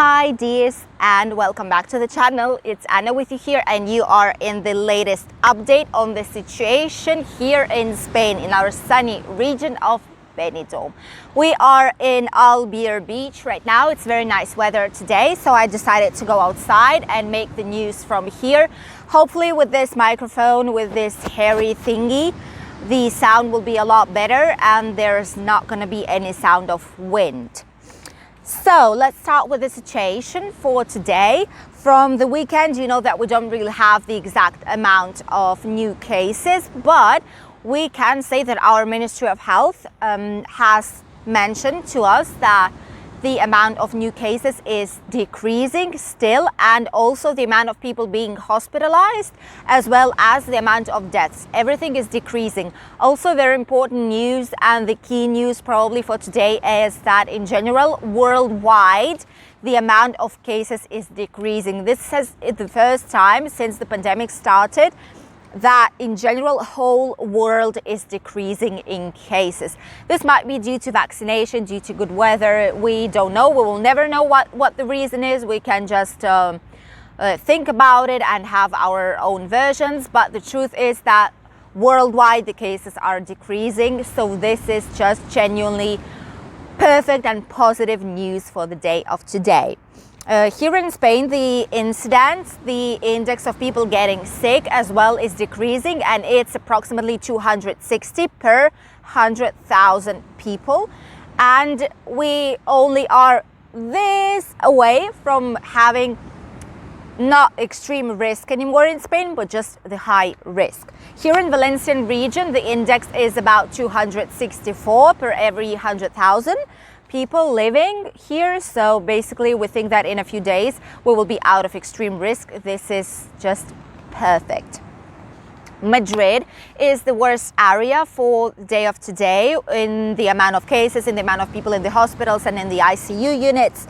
Hi dears, and welcome back to the channel. It's Anna with you here, and you are in the latest update on the situation here in Spain, in our sunny region of Benidorm. We are in Albir Beach right now. It's very nice weather today, so I decided to go outside and make the news from here. Hopefully with this microphone, with this hairy thingy, the sound will be a lot better and there's not going to be any sound of wind. So let's start with the situation for today. From the weekend, you know that we don't really have the exact amount of new cases, but we can say that our Ministry of Health has mentioned to us that the amount of new cases is decreasing still, and also the amount of people being hospitalized, as well as the amount of deaths. Everything is decreasing. Also, very important news, and the key news probably for today, is that in general, worldwide, the amount of cases is decreasing. This is the first time since the pandemic started that in general whole world is decreasing in cases. This might be due to vaccination, due to good weather. We don't know. We will never know what the reason is. We can just think about it and have our own versions, but the truth is that worldwide the cases are decreasing. So this is just genuinely perfect and positive news for the day of today. Here in Spain, the incidence, the index of people getting sick as well, is decreasing, and it's approximately 260 per 100,000 people. And we only are this away from having not extreme risk anymore in Spain, but just the high risk. Here in Valencian region, the index is about 264 per every 100,000 people living here. So basically we think that in a few days we will be out of extreme risk. This is just perfect. Madrid is the worst area for the day of today in the amount of cases, in the amount of people in the hospitals and in the ICU units.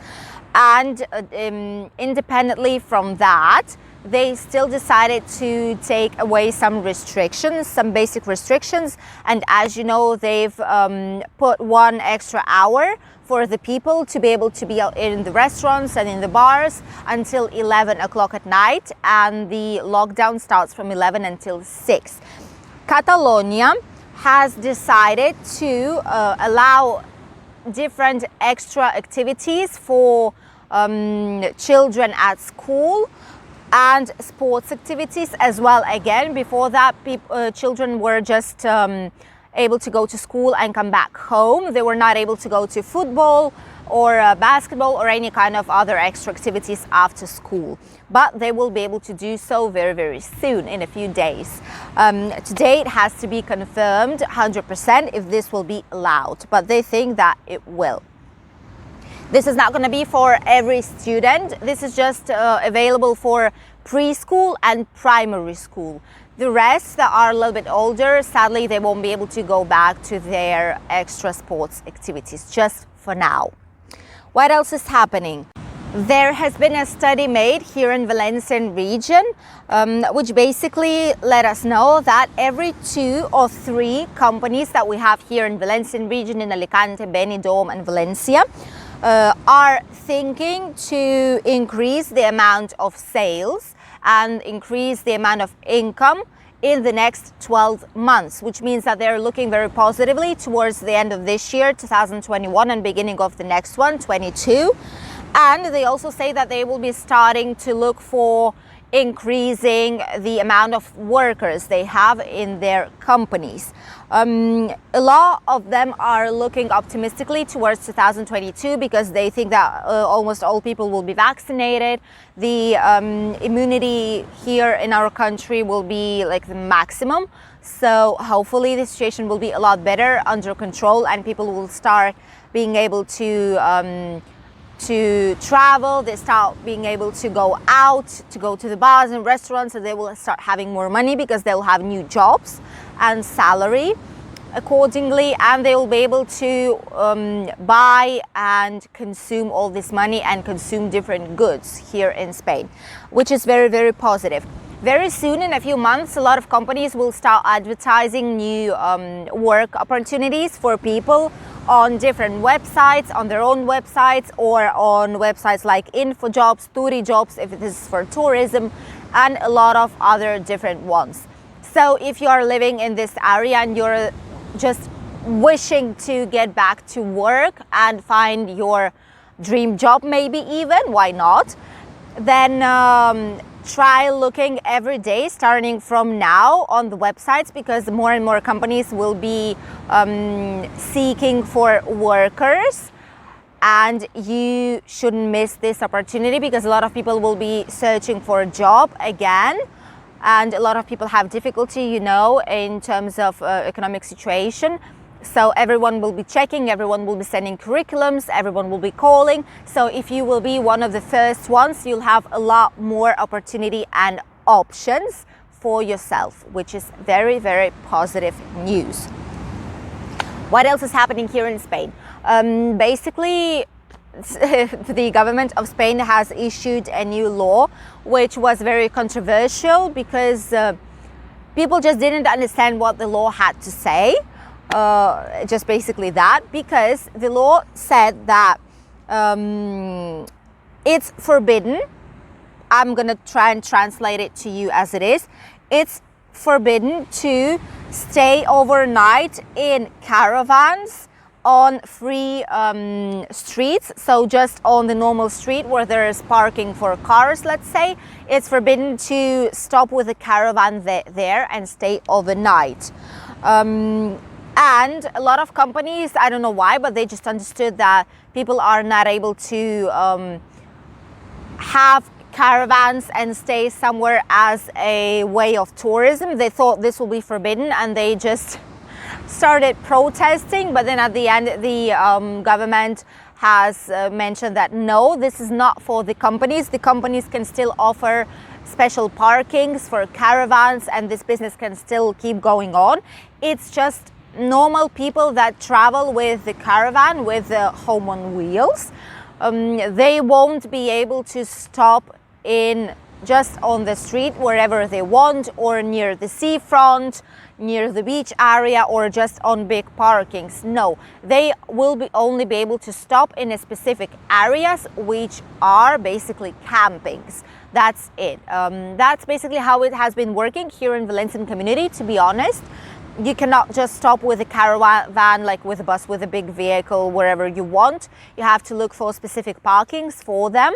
And independently from that, they still decided to take away some restrictions, some basic restrictions. And as you know, they've put 1 extra hour for the people to be able to be out in the restaurants and in the bars until 11 o'clock at night. And the lockdown starts from 11 until 6. Catalonia has decided to allow different extra activities for children at school and sports activities as well. Again, before that, children were just able to go to school and come back home. They were not able to go to football or basketball or any kind of other extra activities after school, but they will be able to do so very, very soon, in a few days. Today it has to be confirmed 100% if this will be allowed, but they think that it will. This is not going to be for every student. This is just available for preschool and primary school. The rest that are a little bit older, sadly, they won't be able to go back to their extra sports activities, just for now. What else is happening? There has been a study made here in Valencian region, which basically let us know that every 2 or 3 companies that we have here in Valencian region, in Alicante, Benidorm and Valencia, are thinking to increase the amount of sales and increase the amount of income in the next 12 months, which means that they're looking very positively towards the end of this year, 2021, and beginning of the next one, 22. And they also say that they will be starting to look for increasing the amount of workers they have in their companies. A lot of them are looking optimistically towards 2022 because they think that almost all people will be vaccinated. The immunity here in our country will be like the maximum. So hopefully the situation will be a lot better, under control, and people will start being able to travel. They start being able to go out, to go to the bars and restaurants, and they will start having more money because they will have new jobs and salary accordingly, and they will be able to buy and consume all this money and consume different goods here in Spain, which is very, very positive. Very soon, in a few months, a lot of companies will start advertising new work opportunities for people on different websites, on their own websites, or on websites like InfoJobs, TuriJobs if it is for tourism, and a lot of other different ones. So if you are living in this area and you're just wishing to get back to work and find your dream job, maybe even, why not, then try looking every day starting from now on the websites, because more and more companies will be seeking for workers, and you shouldn't miss this opportunity because a lot of people will be searching for a job again, and a lot of people have difficulty, you know, in terms of economic situation. So everyone will be checking, everyone will be sending curriculums, everyone will be calling. So if you will be one of the first ones, you'll have a lot more opportunity and options for yourself, which is very, very positive news. What else is happening here in Spain? Basically, the government of Spain has issued a new law, which was very controversial because people just didn't understand what the law had to say. Just basically that, because the law said that it's forbidden. I'm gonna try and translate it to you as it is. It's forbidden to stay overnight in caravans on free streets, so just on the normal street where there is parking for cars, let's say. It's forbidden to stop with a caravan there and stay overnight. And a lot of companies, I don't know why, but they just understood that people are not able to have caravans and stay somewhere as a way of tourism. They thought this will be forbidden and they just started protesting. But then at the end, the government has mentioned that no, this is not for the companies. The companies can still offer special parkings for caravans and this business can still keep going on. It's just normal people that travel with the caravan, with the home on wheels. They won't be able to stop in just on the street wherever they want, or near the seafront, near the beach area, or just on big parkings. No, they will only be able to stop in a specific areas, which are basically campings. That's it. That's basically how it has been working here in Valencian community, to be honest. You cannot just stop with a caravan, like with a bus, with a big vehicle, wherever you want. You have to look for specific parkings for them.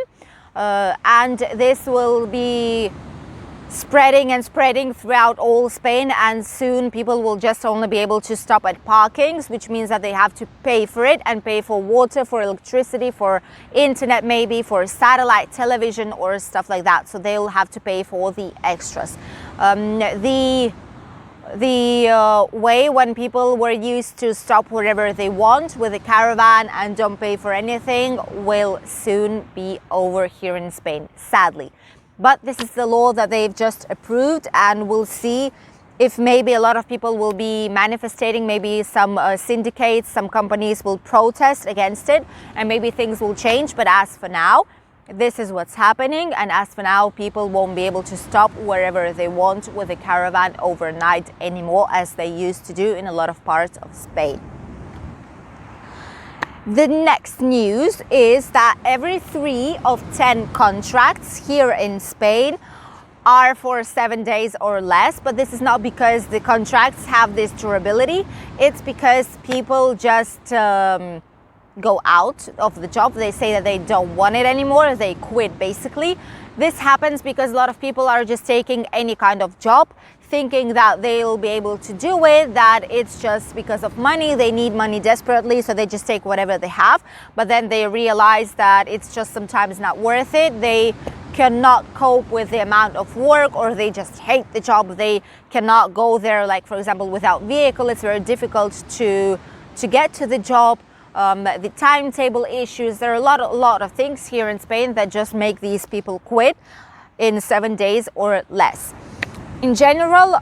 And this will be spreading and spreading throughout all Spain, and soon people will just only be able to stop at parkings, which means that they have to pay for it and pay for water, for electricity, for internet, maybe for satellite television or stuff like that. So they'll have to pay for the extras. The way when people were used to stop wherever they want with a caravan and don't pay for anything will soon be over here in Spain, sadly. But this is the law that they've just approved, and we'll see if maybe a lot of people will be manifesting, maybe some syndicates, some companies will protest against it, and maybe things will change. But as for now, this is what's happening, and as for now, people won't be able to stop wherever they want with a caravan overnight anymore, as they used to do in a lot of parts of Spain. The next news is that every 3 of 10 contracts here in Spain are for 7 days or less, but this is not because the contracts have this durability. It's because people just go out of the job. They say that they don't want it anymore. They quit, basically. This happens because a lot of people are just taking any kind of job, thinking that they'll be able to do it, that it's just because of money. They need money desperately, so they just take whatever they have. But then they realize that it's just sometimes not worth it. They cannot cope with the amount of work, or they just hate the job. They cannot go there, like for example, without vehicle. It's very difficult to get to the job. The timetable issues. There are a lot of things here in Spain that just make these people quit in 7 days or less. In general,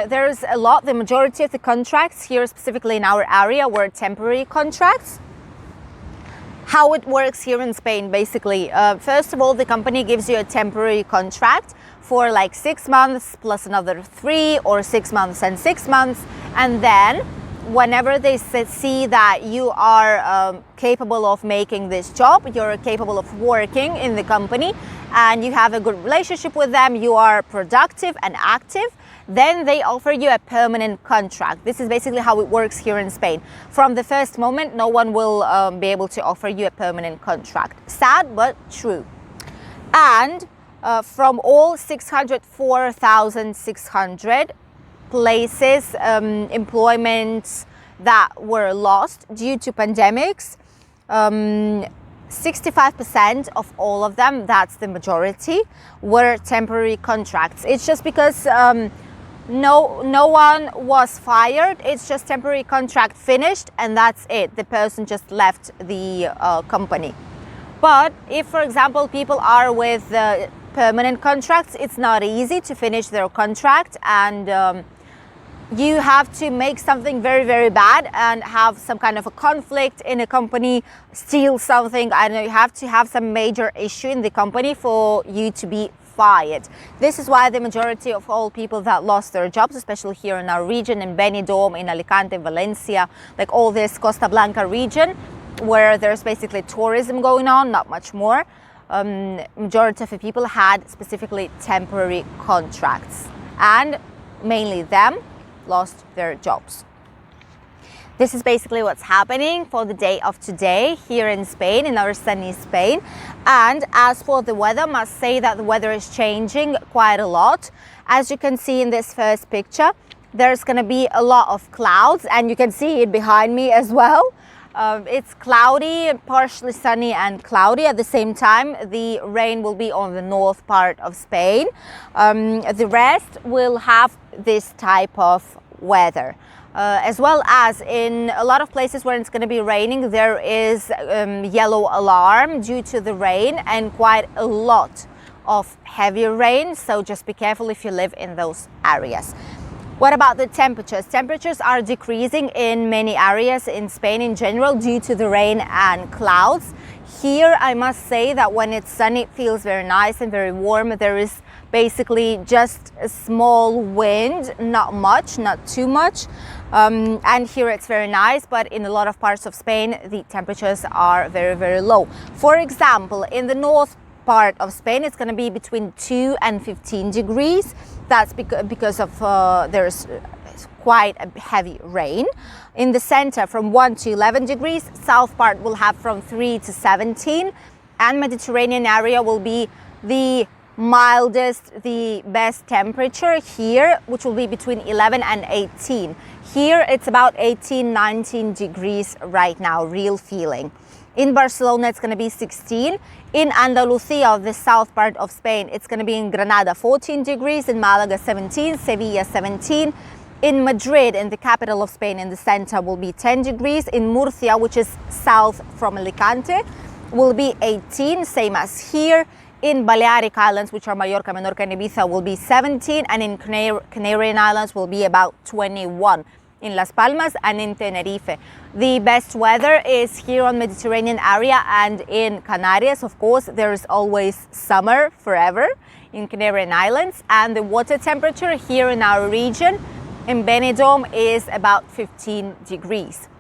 there's a lot. The majority of the contracts here, specifically in our area, were temporary contracts. How it works here in Spain, basically, first of all, the company gives you a temporary contract for like 6 months plus another 3, or 6 months and 6 months, and then whenever they see that you are capable of making this job, you're capable of working in the company, and you have a good relationship with them, you are productive and active, then they offer you a permanent contract. This is basically how it works here in Spain. From the first moment, no one will be able to offer you a permanent contract. Sad, but true. And from all 604,600 places, employments that were lost due to pandemics, 65% of all of them, that's the majority, were temporary contracts. It's just because no one was fired. It's just temporary contract finished, and that's it. The person just left the company. But if, for example, people are with permanent contracts, it's not easy to finish their contract, and you have to make something very, very bad and have some kind of a conflict in a company, steal something. I don't know, you have to have some major issue in the company for you to be fired. This is why the majority of all people that lost their jobs, especially here in our region, in Benidorm, in Alicante, Valencia, like all this Costa Blanca region, where there's basically tourism going on, not much more. Majority of the people had specifically temporary contracts, and mainly them lost their jobs. This is basically what's happening for the day of today here in Spain, in our sunny Spain. And as for the weather, I must say that the weather is changing quite a lot. As you can see in this first picture, there's going to be a lot of clouds, and you can see it behind me as well. It's cloudy, partially sunny and cloudy at the same time. The rain will be on the north part of Spain. The rest will have this type of weather. As well as in a lot of places where it's going to be raining, there is yellow alarm due to the rain, and quite a lot of heavy rain. So just be careful if you live in those areas. What about the temperatures? Temperatures are decreasing in many areas in Spain in general due to the rain and clouds. Here, I must say that when it's sunny, it feels very nice and very warm. There is basically just a small wind, not much, not too much. And here it's very nice, but in a lot of parts of Spain, the temperatures are very, very low. For example, in the north part of Spain, it's going to be between 2 and 15 degrees. That's because of there's quite a heavy rain. In the center, from 1 to 11 degrees. South part will have from 3 to 17. And Mediterranean area will be the mildest, the best temperature here, which will be between 11 and 18. Here, it's about 18, 19 degrees right now, real feeling. In Barcelona, it's going to be 16. In Andalusia, the south part of Spain, it's going to be in Granada, 14 degrees. In Malaga, 17. Sevilla, 17. In Madrid, in the capital of Spain, in the center, will be 10 degrees. In Murcia, which is south from Alicante, will be 18, same as here. In Balearic Islands, which are Mallorca, Menorca, and Ibiza, will be 17. And in Canarian Islands will be about 21. In Las Palmas and in Tenerife. The best weather is here on Mediterranean area, and in Canarias, of course, there is always summer forever in Canarian Islands, and the water temperature here in our region in Benidorm is about 15 degrees.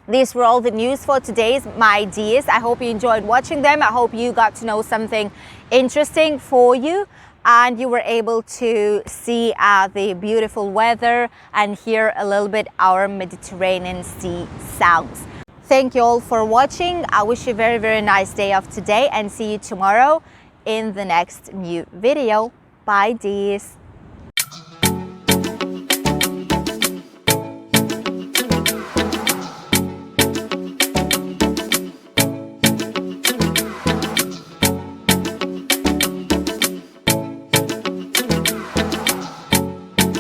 These were all the news for today's My Dears. I hope you enjoyed watching them. I hope you got to know something interesting for you, and you were able to see the beautiful weather and hear a little bit our Mediterranean sea sounds. Thank you all for watching. I wish you a very, very nice day of today, and see you tomorrow in the next new video. Bye, dears.